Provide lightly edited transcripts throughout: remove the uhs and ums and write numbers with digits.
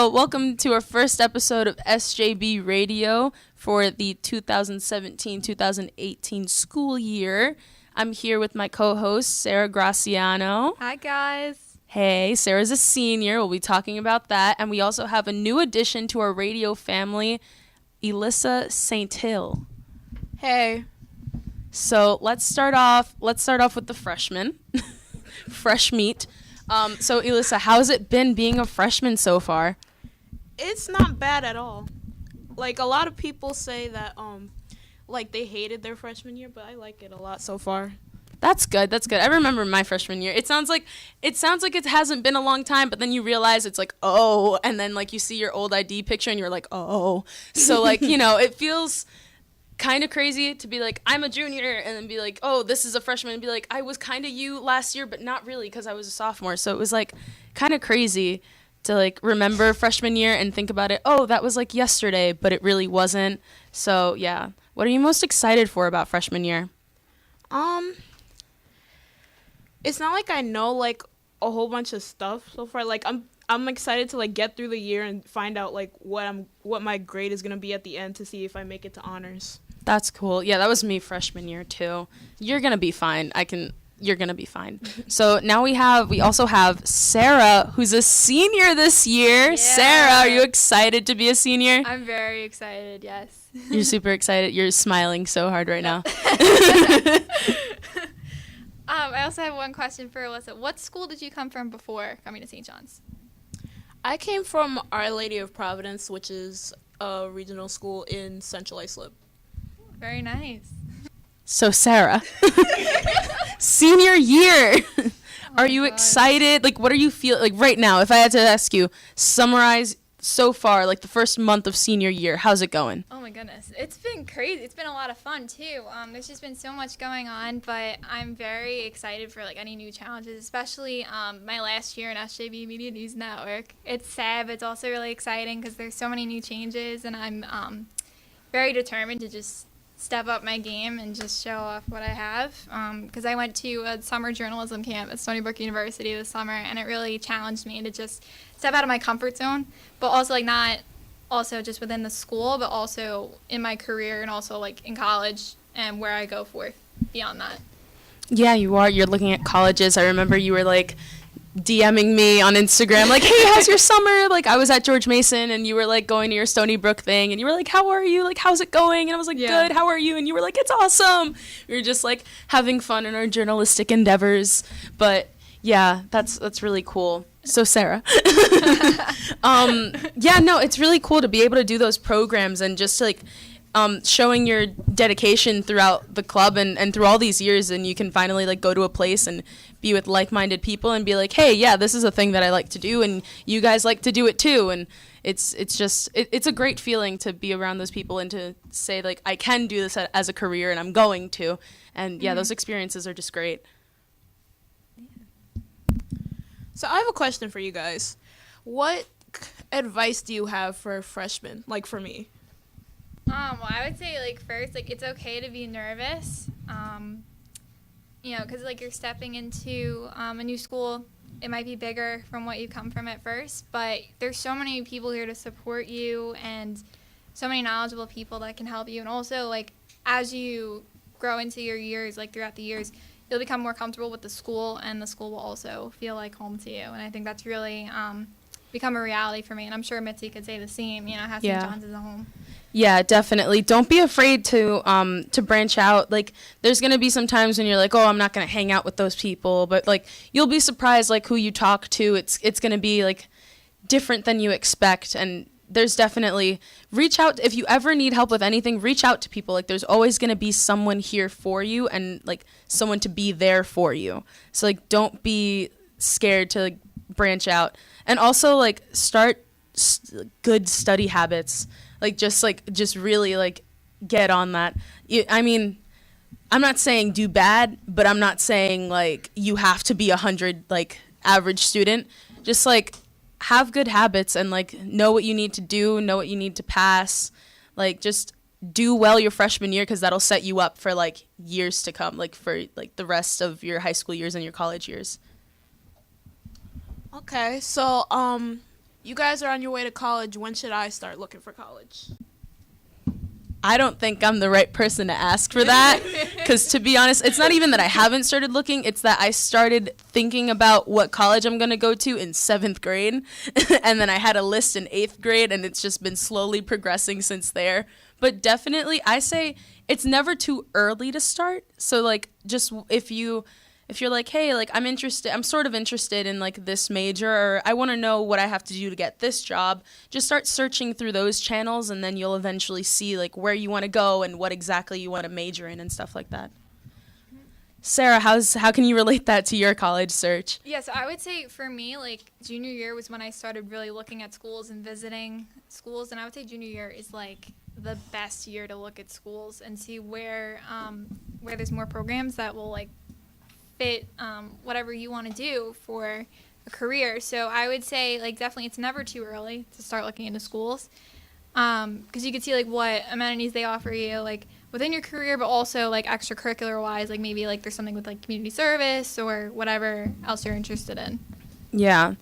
So welcome to our first episode of SJB Radio for the 2017-2018 school year. I'm here with my co-host, Sarah Graziano. Hi, guys. Hey, Sarah's a senior. We'll be talking about that. And we also have a new addition to our radio family, Elissa Sainthil. Hey. So let's start off with the freshmen. Fresh meat. So Elissa, how's it been being a freshman so far? It's not bad at all. Like, a lot of people say that like they hated their freshman year, but I like it a lot so far. That's good. I remember my freshman year. It sounds like it hasn't been a long time, but then you realize it's like, oh, and then like you see your old ID picture and you're like, oh. So like, it feels kind of crazy to be like, I'm a junior, and then be like, oh, this is a freshman, and be like, I was kind of you last year, but not really because I was a sophomore. So it was like kind of crazy to like remember freshman year and think about it. Oh, that was like yesterday, but it really wasn't. So yeah, what are you most excited for about freshman year? It's not like I know like a whole bunch of stuff so far. Like I'm excited to like get through the year and find out like what my grade is gonna be at the end to see if I make it to honors. That's cool. Yeah, that was me freshman year too. You're gonna be fine. You're gonna be fine. So now we also have Sarah, who's a senior this year. Yeah. Sarah, are you excited to be a senior? I'm very excited. Yes. You're super excited. You're smiling so hard right now. I also have one question for Alyssa. What school did you come from before coming to St. John's? I came from Our Lady of Providence, which is a regional school in Central Islip. Very nice. So Sarah, senior year, are you excited? Like, what are you feel like right now? If I had to ask you, summarize so far, like the first month of senior year, how's it going? Oh my goodness, it's been crazy. It's been a lot of fun too. There's just been so much going on, but I'm very excited for like any new challenges, especially my last year in SJB Media News Network. It's sad, but it's also really exciting because there's so many new changes, and I'm very determined to just step up my game and just show off what I have, because I went to a summer journalism camp at Stony Brook University this summer, and it really challenged me to just step out of my comfort zone, but also like not also just within the school, but also in my career and also like in college and where I go forth beyond that. Yeah, you are. You're looking at colleges. I remember you were like DMing me on Instagram, like, hey, how's your summer? Like, I was at George Mason, and you were, like, going to your Stony Brook thing, and you were like, how are you? Like, how's it going? And I was like, good, how are you? And you were like, it's awesome. We were just, like, having fun in our journalistic endeavors. But, yeah, that's really cool. So, Sarah. Yeah, no, it's really cool to be able to do those programs and just, like, showing your dedication throughout the club and through all these years, and you can finally like go to a place and be with like-minded people and be like, hey, yeah, this is a thing that I like to do, and you guys like to do it too. And it's a great feeling to be around those people and to say like, I can do this as a career, and I'm going to. And yeah, those experiences are just great. So I have a question for you guys. What advice do you have for freshmen, like for me? Well, I would say, like, first, like, it's okay to be nervous, because, like, you're stepping into a new school. It might be bigger from what you come from at first, but there's so many people here to support you and so many knowledgeable people that can help you. And also, like, as you grow into your years, like, throughout the years, you'll become more comfortable with the school, and the school will also feel like home to you. And I think that's really become a reality for me, and I'm sure Mitzy could say the same, have St. John's as a home. Yeah, definitely. Don't be afraid to branch out. Like, there's going to be some times when you're like, oh, I'm not going to hang out with those people. But, like, you'll be surprised, like, who you talk to. It's going to be, like, different than you expect. And there's definitely, reach out. If you ever need help with anything, reach out to people. Like, there's always going to be someone here for you and, like, someone to be there for you. So, like, don't be scared to, like, branch out. And also, like, start good study habits. Just really, like, get on that. I mean, I'm not saying do bad, but I'm not saying, like, you have to be 100, like, average student. Just, like, have good habits and, like, know what you need to do, know what you need to pass. Like, just do well your freshman year, because that'll set you up for, like, years to come, like, for, like, the rest of your high school years and your college years. Okay, so, you guys are on your way to college. When should I start looking for college? I don't think I'm the right person to ask for that, because to be honest, it's not even that I haven't started looking, it's that I started thinking about what college I'm going to go to in 7th grade, and then I had a list in 8th grade, and it's just been slowly progressing since there. But definitely, I say it's never too early to start, so like just if you're like, hey, like I'm sort of interested in like this major, or I want to know what I have to do to get this job, just start searching through those channels, and then you'll eventually see like where you want to go and what exactly you want to major in and stuff like that. Sarah, how can you relate that to your college search? Yeah, so I would say for me, like junior year was when I started really looking at schools and visiting schools, and I would say junior year is like the best year to look at schools and see where there's more programs that will like fit whatever you want to do for a career. So I would say like definitely it's never too early to start looking into schools, because you can see like what amenities they offer you like within your career, but also like extracurricular wise, like maybe like there's something with like community service or whatever else you're interested in. Yeah.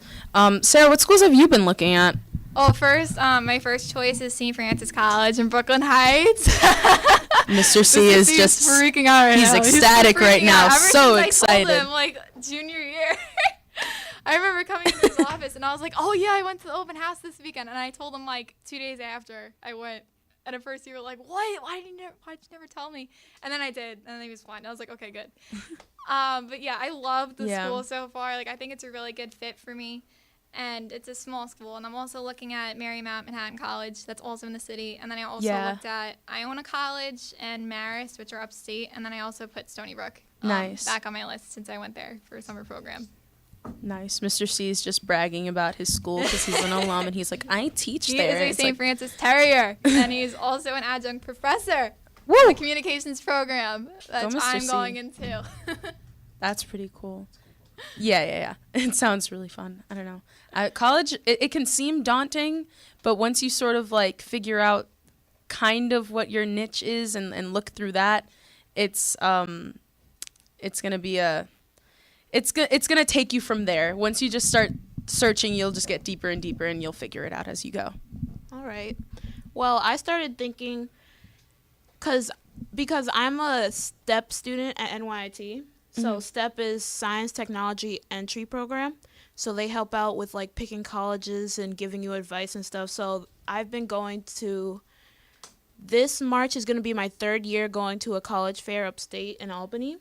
Sarah, what schools have you been looking at? Well, first, my first choice is St. Francis College in Brooklyn Heights. Mr. C is just freaking out right now. He's ecstatic right now, so excited. I told him, like, junior year. I remember coming to his office, and I was like, oh, yeah, I went to the open house this weekend. And I told him, like, 2 days after I went. And at first, you were like, what? Why'd you never tell me? And then I did, and then he was fine. I was like, okay, good. But, yeah, I love the school so far. Like, I think it's a really good fit for me. And it's a small school, and I'm also looking at Marymount Manhattan College. That's also in the city. And then I also looked at Iona College and Marist, which are upstate. And then I also put Stony Brook back on my list since I went there for a summer program. Nice. Mr. C is just bragging about his school because he's an alum, and he's like, I teach there. He is a St. Francis Terrier, and he's also an adjunct professor in the communications program that I'm going into. That's pretty cool. Yeah. It sounds really fun. I don't know. College, it can seem daunting, but once you sort of like figure out kind of what your niche is and look through that, it's gonna take you from there. Once you just start searching, you'll just get deeper and deeper, and you'll figure it out as you go. All right. Well, I started thinking because I'm a STEP student at NYIT. So STEP is Science Technology Entry Program. So they help out with like picking colleges and giving you advice and stuff. So I've been going to, this March is going to be my 3rd year going to a college fair upstate in Albany.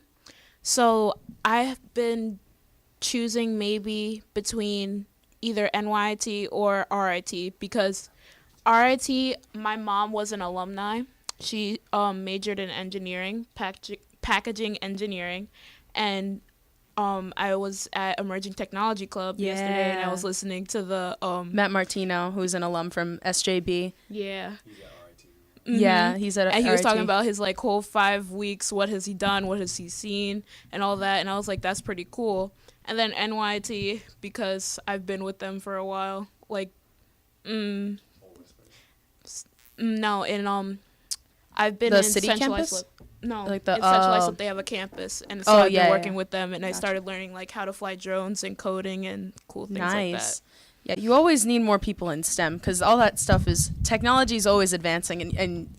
So I've been choosing maybe between either NYIT or RIT, because RIT, my mom was an alumni. She majored in engineering, packaging engineering. And I was at Emerging Technology Club yesterday, and I was listening to the Matt Martino, who's an alum from SJB. Yeah. Yeah, he's at and he was talking about his like whole 5 weeks, what has he done, what has he seen, and all that. And I was like, that's pretty cool. And then NYT, because I've been with them for a while. Like, no, I've been the in city centralized campus. No, like the it's centralized Lip. They have a campus, and so I've been working with them, and I started learning like how to fly drones and coding and cool things like that. Yeah, you always need more people in STEM, because all that stuff technology is always advancing, and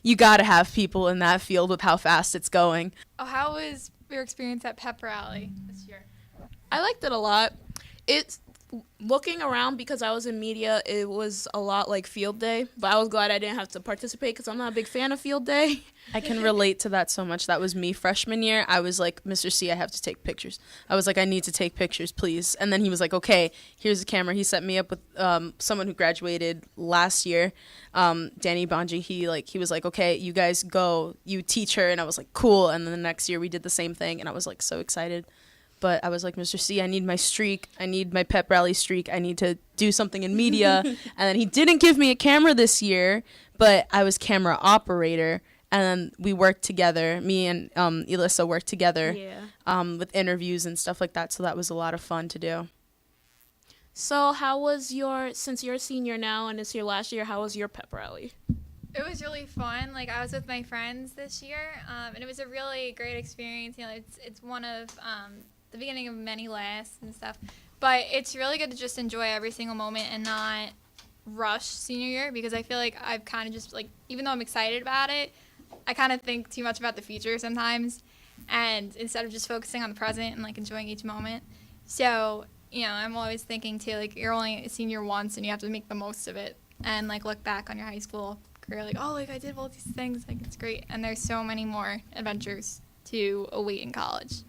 you got to have people in that field with how fast it's going. Oh, how was your experience at Pep Rally this year? I liked it a lot. It's looking around, because I was in media, it was a lot like field day, but I was glad I didn't have to participate because I'm not a big fan of field day. I can relate to that so much. That was me freshman year. I was like, Mr. C, I have to take pictures. I was like, I need to take pictures, please. And then he was like, okay, here's a camera. He set me up with someone who graduated last year, Danny Bonji. He was like, okay, you guys go, you teach her. And I was like, cool. And then the next year we did the same thing, and I was like so excited. But I was like, Mr. C, I need my streak. I need my pep rally streak. I need to do something in media. And then he didn't give me a camera this year, but I was camera operator. And then we worked together. Me and Elissa worked together with interviews and stuff like that. So that was a lot of fun to do. So since you're a senior now and it's your last year, how was your pep rally? It was really fun. Like, I was with my friends this year, and it was a really great experience. You know, it's one of the beginning of many lasts and stuff. But it's really good to just enjoy every single moment and not rush senior year, because I feel like I've kind of just, like, even though I'm excited about it, I kind of think too much about the future sometimes, and instead of just focusing on the present and, like, enjoying each moment. So, you know, I'm always thinking, too, like, you're only a senior once, and you have to make the most of it and, like, look back on your high school career, like, oh, like, I did all these things, like, it's great. And there's so many more adventures to await in college.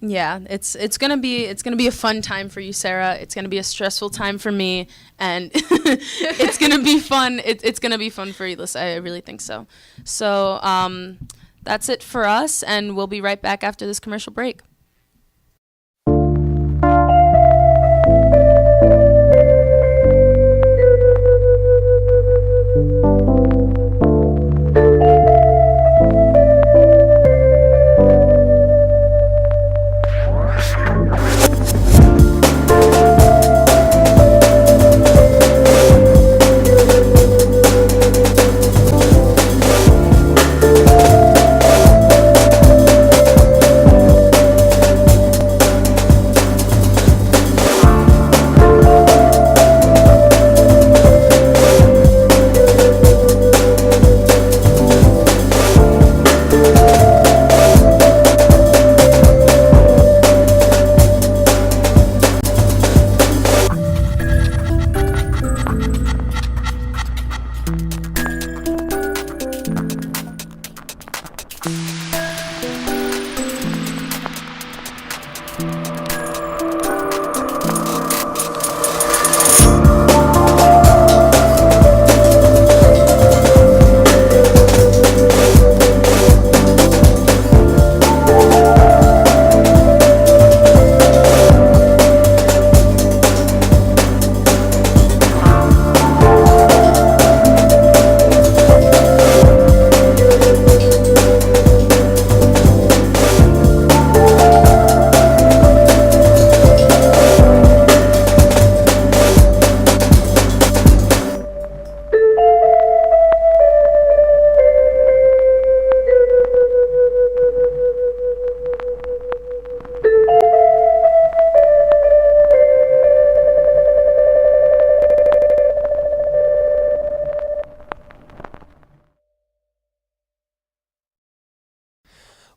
Yeah, it's gonna be a fun time for you, Sarah. It's gonna be a stressful time for me, and it's gonna be fun. It's gonna be fun for Elissa. I really think so. So that's it for us, and we'll be right back after this commercial break.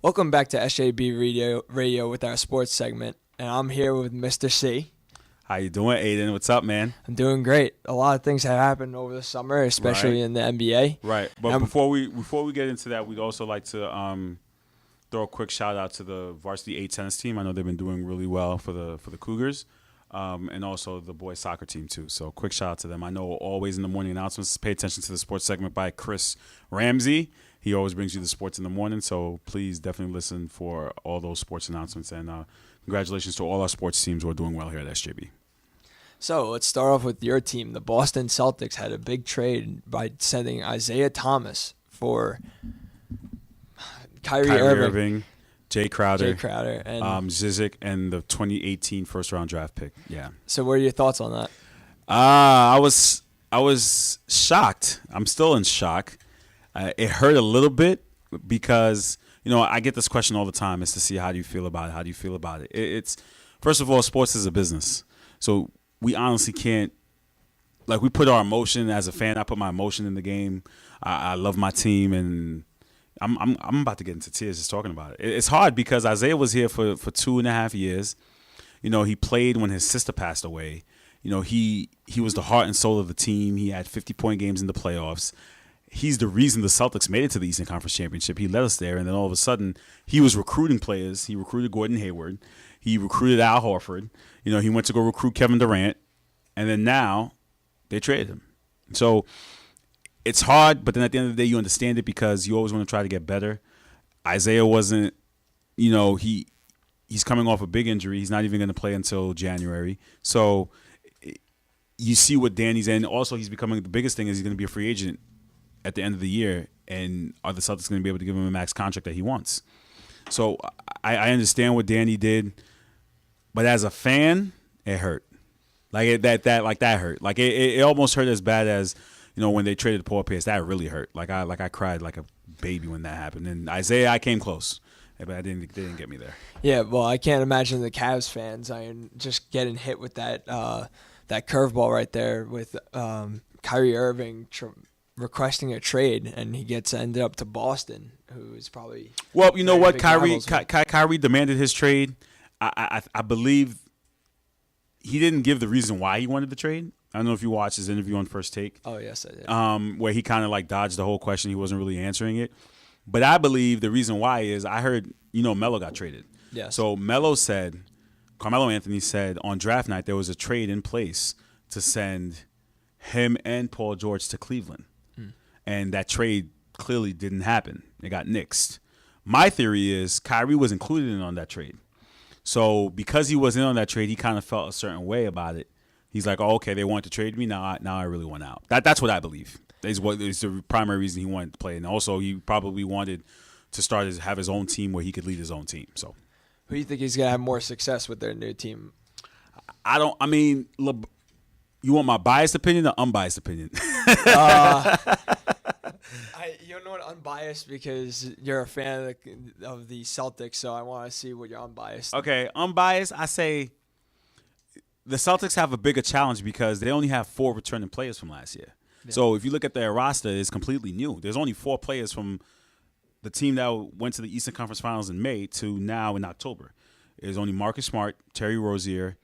Welcome back to SJB Radio with our sports segment, and I'm here with Mr. C. How you doing, Aidian? What's up, man? I'm doing great. A lot of things have happened over the summer, especially in the NBA. Right, but before we get into that, we'd also like to throw a quick shout out to the varsity 8 tennis team. I know they've been doing really well for the Cougars, and also the boys soccer team too. So quick shout out to them. I know always in the morning announcements, pay attention to the sports segment by Chris Ramsey. He always brings you the sports in the morning, so please definitely listen for all those sports announcements. And congratulations to all our sports teams who are doing well here at SJB. So let's start off with your team. The Boston Celtics had a big trade by sending Isaiah Thomas for Kyrie Irving, Jay Crowder, and Zizic, and the 2018 first-round draft pick. Yeah. So what are your thoughts on that? I was shocked. I'm still in shock. It hurt a little bit because, you know, I get this question all the time is to see how do you feel about it? How do you feel about it? It's first of all, sports is a business. So we honestly can't, like, we put our emotion as a fan. I put my emotion in the game. I love my team, and I'm about to get into tears just talking about it. It's hard because Isaiah was here for 2.5 years. You know, he played when his sister passed away. You know, he was the heart and soul of the team. He had 50-point games in the playoffs. He's the reason the Celtics made it to the Eastern Conference Championship. He led us there, and then all of a sudden, he was recruiting players. He recruited Gordon Hayward. He recruited Al Horford. You know, he went to go recruit Kevin Durant, and then now they traded him. So it's hard, but then at the end of the day, you understand it because you always want to try to get better. Isaiah wasn't, you know, he's coming off a big injury. He's not even going to play until January. So you see what Danny's in. Also, he's becoming, the biggest thing is he's going to be a free agent at the end of the year, and are the Celtics going to be able to give him a max contract that he wants? So I understand what Danny did, but as a fan, it hurt. Like that hurt. Like it almost hurt as bad as, you know, when they traded Paul Pierce. That really hurt. Like I cried like a baby when that happened. And Isaiah, I came close, but they didn't get me there. Yeah, well, I can't imagine the Cavs fans just getting hit with that curveball right there with Kyrie Irving requesting a trade, and he ended up to Boston, who is probably well. You know what, Kyrie demanded his trade. I believe he didn't give the reason why he wanted the trade. I don't know if you watched his interview on First Take. Oh yes, I did. Where he kind of like dodged the whole question. He wasn't really answering it. But I believe the reason why is I heard Melo got traded. Yeah. So Carmelo Anthony said on draft night there was a trade in place to send him and Paul George to Cleveland. And that trade clearly didn't happen. It got nixed. My theory is Kyrie was included in on that trade. So because he was in on that trade, he kind of felt a certain way about it. He's like, oh, okay, they wanted to trade me. Now I really want out. That's what I believe. Is the primary reason he wanted to play. And also he probably wanted to have his own team where he could lead his own team. So who do you think he's going to have more success with their new team? You want my biased opinion or unbiased opinion? You don't know what unbiased because you're a fan of the Celtics, so I want to see what you're unbiased. Okay, unbiased, I say the Celtics have a bigger challenge because they only have 4 returning players from last year. Yeah. So if you look at their roster, it's completely new. There's only 4 players from the team that went to the Eastern Conference Finals in May to now in October. There's only Marcus Smart, Terry Rozier,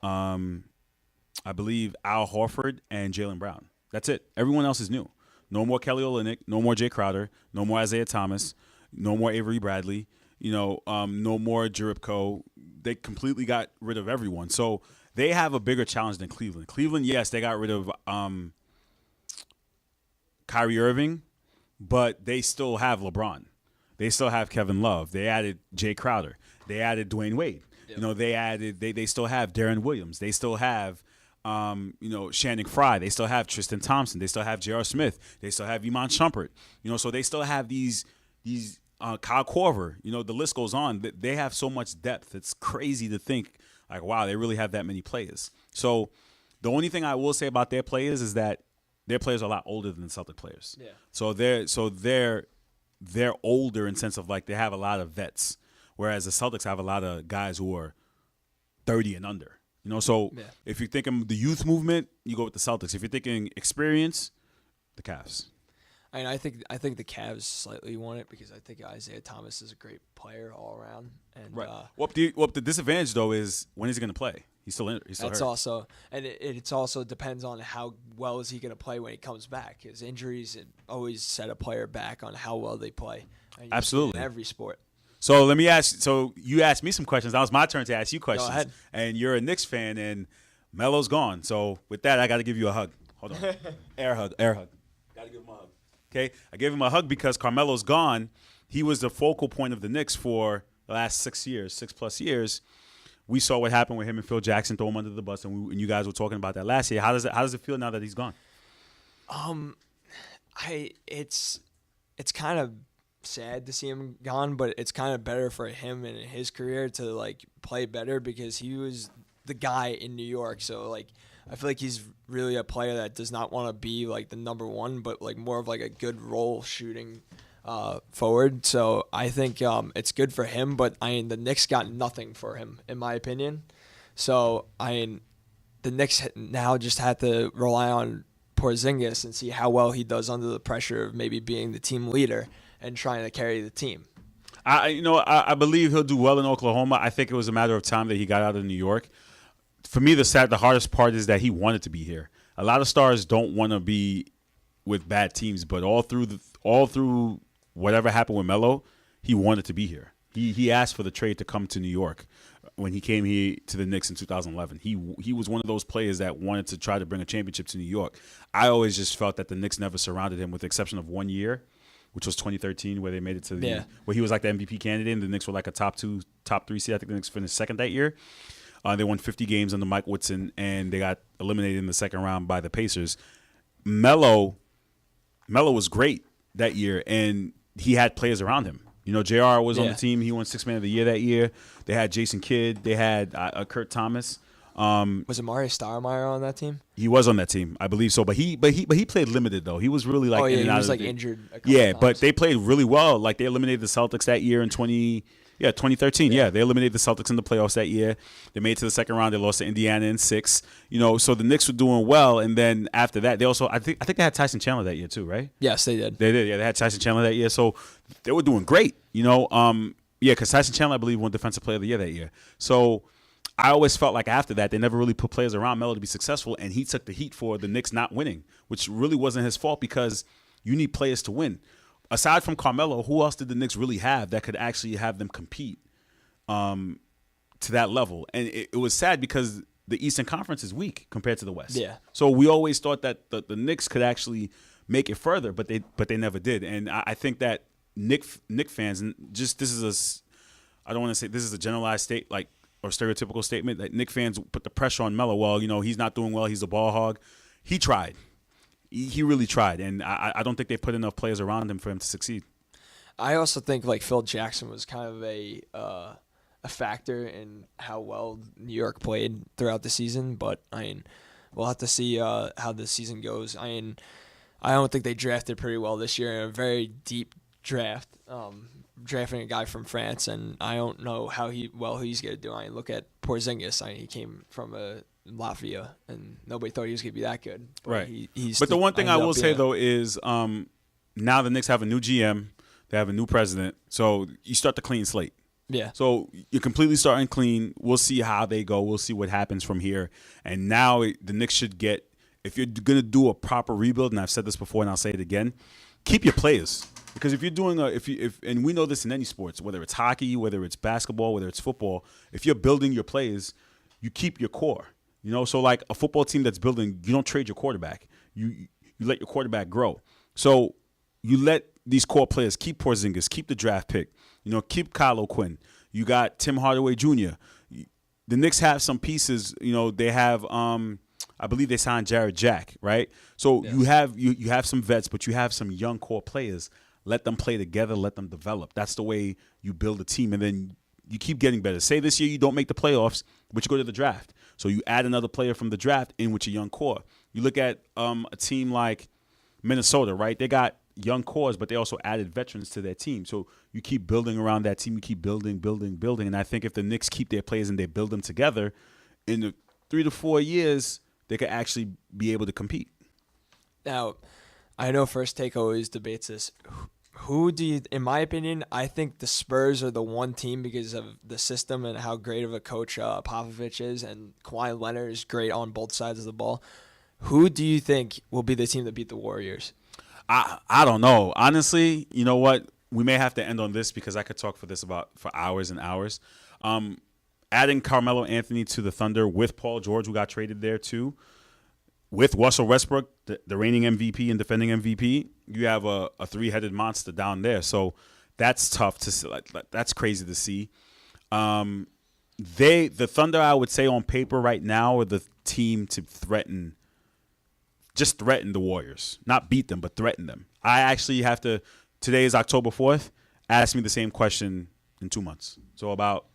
I believe Al Horford, and Jaylen Brown. That's it. Everyone else is new. No more Kelly Olynyk, no more Jay Crowder, no more Isaiah Thomas, no more Avery Bradley, no more Jerebko. They completely got rid of everyone. So they have a bigger challenge than Cleveland. Cleveland, yes, they got rid of Kyrie Irving, but they still have LeBron. They still have Kevin Love. They added Jay Crowder. They added Dwayne Wade. Yep. They still have Darren Williams. They still have Channing Frye. They still have Tristan Thompson. They still have J.R. Smith. They still have Iman Shumpert. So they still have these Kyle Korver. The list goes on. They have so much depth. It's crazy to think like, wow, they really have that many players. So the only thing I will say about their players is that their players are a lot older than the Celtic players. Yeah. So they're older in sense of like they have a lot of vets, whereas the Celtics have a lot of guys who are 30 and under. If you're thinking the youth movement, you go with the Celtics. If you're thinking experience, the Cavs. I think the Cavs slightly want it because I think Isaiah Thomas is a great player all around. And right. The disadvantage though is when is he going to play? He's still hurt. Also, and it's also depends on how well is he going to play when he comes back. His injuries always set a player back on how well they play. Absolutely, in every sport. So let me ask. So you asked me some questions. Now it's my turn to ask you questions. Go ahead. And you're a Knicks fan, and Melo's gone. So with that, I got to give you a hug. Hold on, air hug. Got to give him a hug. Okay, I gave him a hug because Carmelo's gone. He was the focal point of the Knicks for the last 6+ years. We saw what happened with him and Phil Jackson, throw him under the bus, and you guys were talking about that last year. How does it feel now that he's gone? It's kind of sad to see him gone, but it's kind of better for him and his career to like play better because he was the guy in New York. So like I feel like he's really a player that does not want to be like the number one, but like more of like a good role shooting forward. So I think it's good for him, but the Knicks got nothing for him in my opinion. So the Knicks now just have to rely on Porzingis and see how well he does under the pressure of maybe being the team leader and trying to carry the team. I believe he'll do well in Oklahoma. I think it was a matter of time that he got out of New York. For me, the hardest part is that he wanted to be here. A lot of stars don't want to be with bad teams, but all through whatever happened with Melo, he wanted to be here. He asked for the trade to come to New York when he came here to the Knicks in 2011. He was one of those players that wanted to try to bring a championship to New York. I always just felt that the Knicks never surrounded him with the exception of 1 year, which was 2013, where they made it to where he was like the MVP candidate, and the Knicks were like a top 2, top 3 seed. I think the Knicks finished second that year. They won 50 games under Mike Woodson, and they got eliminated in the second round by the Pacers. Melo was great that year, and he had players around him. JR was on the team. He won Sixth Man of the Year that year. They had Jason Kidd. They had Kurt Thomas. Was it Mario Stoudemire on that team? He was on that team, I believe so. But he played limited though. He was really like in and he out was of like the, injured. A couple yeah, times. but they played really well. Like they eliminated the Celtics that year in 2013. Yeah, they eliminated the Celtics in the playoffs that year. They made it to the second round. They lost to Indiana in 6. So the Knicks were doing well, and then after that, they also I think they had Tyson Chandler that year too, right? Yes, they did. They did. Yeah, they had Tyson Chandler that year, so they were doing great. Because Tyson Chandler, I believe, won Defensive Player of the Year that year. So I always felt like after that, they never really put players around Melo to be successful, and he took the heat for the Knicks not winning, which really wasn't his fault because you need players to win. Aside from Carmelo, who else did the Knicks really have that could actually have them compete to that level? And it was sad because the Eastern Conference is weak compared to the West. Yeah. So we always thought that the Knicks could actually make it further, but they never did. And I think that Knick fans, and just I don't want to say this is a generalized or stereotypical statement that Knick fans put the pressure on Melo. Well, he's not doing well. He's a ball hog. He tried. He really tried, and I don't think they put enough players around him for him to succeed. I also think like Phil Jackson was kind of a factor in how well New York played throughout the season. But we'll have to see how the season goes. I don't think they drafted pretty well this year in a very deep draft. Drafting a guy from France, and I don't know how he's going to do. Look at Porzingis. He came from Latvia, and nobody thought he was going to be that good. But right. But the one thing I will say, though, is now the Knicks have a new GM. They have a new president. So you start the clean slate. Yeah. So you're completely starting clean. We'll see how they go. We'll see what happens from here. And now the Knicks should get, if you're going to do a proper rebuild, and I've said this before and I'll say it again, keep your players. Because if you're doing and we know this in any sports, whether it's hockey, whether it's basketball, whether it's football, if you're building your players, you keep your core. So like a football team that's building, you don't trade your quarterback. You let your quarterback grow. So you let these core players keep Porzingis, keep the draft pick, keep Kyle O'Quinn. You got Tim Hardaway Jr. The Knicks have some pieces. They have I believe they signed Jared Jack, right? So yes. you have some vets, but you have some young core players. Let them play together. Let them develop. That's the way you build a team, and then you keep getting better. Say this year you don't make the playoffs, but you go to the draft. So you add another player from the draft in with your young core. You look at a team like Minnesota, right? They got young cores, but they also added veterans to their team. So you keep building around that team. You keep building. And I think if the Knicks keep their players and they build them together, in the 3 to 4 years, they could actually be able to compete. Now, I know First Take always debates this. Who do you, in my opinion, I think the Spurs are the one team because of the system and how great of a coach Popovich is, and Kawhi Leonard is great on both sides of the ball. Who do you think will be the team that beat the Warriors? I don't know. Honestly, you know what? We may have to end on this because I could talk for hours and hours. Adding Carmelo Anthony to the Thunder with Paul George, who got traded there too, with Russell Westbrook, the reigning MVP and defending MVP, you have a three-headed monster down there. So that's tough to see. That's crazy to see. The Thunder, I would say on paper right now, are the team to threaten the Warriors. Not beat them, but threaten them. I actually have to, today is October 4th, ask me the same question in 2 months. So about,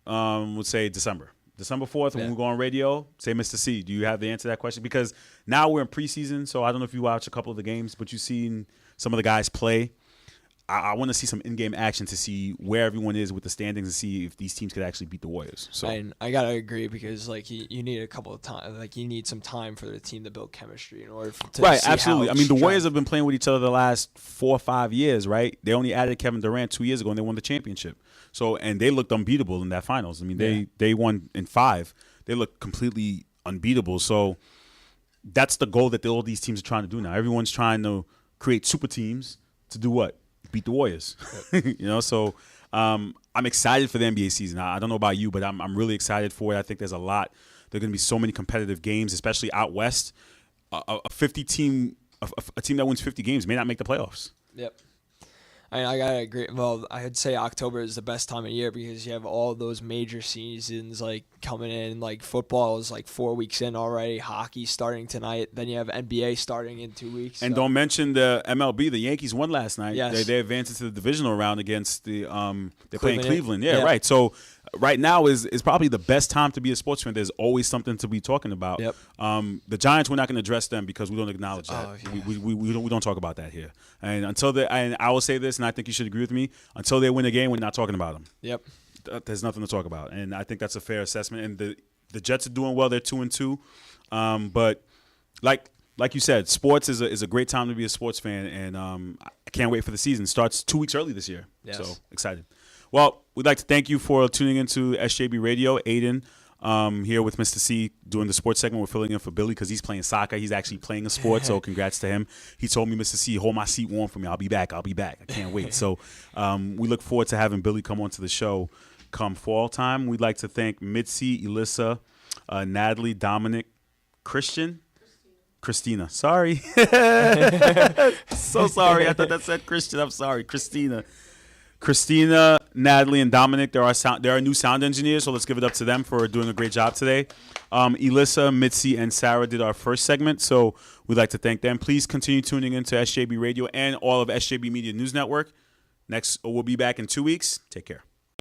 let's say December 4th, when we go on radio, say, Mr. C, do you have the answer to that question? Because now we're in preseason, so I don't know if you watch a couple of the games, but you've seen some of the guys play. I want to see some in-game action to see where everyone is with the standings and see if these teams could actually beat the Warriors. So I gotta agree because you need a couple of time, you need some time for the team to build chemistry in order to right, see absolutely. How I mean, the Warriors have been playing with each other the last 4 or 5 years, right? They only added Kevin Durant 2 years ago and they won the championship. So and they looked unbeatable in that finals. I mean, they won in 5. They looked completely unbeatable. So that's the goal that all these teams are trying to do now. Everyone's trying to create super teams to do what? Beat the Warriors. So I'm excited for the NBA season. I don't know about you, but I'm really excited for it. I think there's a lot. There are going to be so many competitive games, especially out west. A 50 team, a team that wins 50 games may not make the playoffs. Yep. I mean, I gotta agree. Well, I'd say October is the best time of year because you have all those major seasons like coming in. Like football is like 4 weeks in already. Hockey starting tonight. Then you have NBA starting in 2 weeks. And don't mention the MLB. The Yankees won last night. Yes. They advanced into the divisional round against the they're playing Cleveland. Cleveland. Yeah, right. So right now is probably the best time to be a sports fan. There's always something to be talking about. Yep. The Giants, we're not going to address them because we don't acknowledge that. Oh, yeah. We don't talk about that here. And and I will say this, and I think you should agree with me. Until they win a game, we're not talking about them. Yep. There's nothing to talk about, and I think that's a fair assessment. And the Jets are doing well; they're 2-2. But like you said, sports is a great time to be a sports fan, and I can't wait for the season. It starts 2 weeks early this year, so excited. Well, we'd like to thank you for tuning into SJB Radio. Aidian here with Mr. C doing the sports segment. We're filling in for Billy because he's playing soccer. He's actually playing a sport, so congrats to him. He told me, Mr. C, hold my seat warm for me. I'll be back. I can't wait. So we look forward to having Billy come onto the show come fall time. We'd like to thank Mitzy, Elissa, Natalie, Dominic, Christina. Sorry. So sorry. I thought that said Christian. I'm sorry. Christina, Natalie, and Dominic, there are new sound engineers, so let's give it up to them for doing a great job today. Elissa, Mitzy, and Sarah did our first segment, so we'd like to thank them. Please continue tuning into SJB Radio and all of SJB Media News Network. We'll be back in 2 weeks. Take care.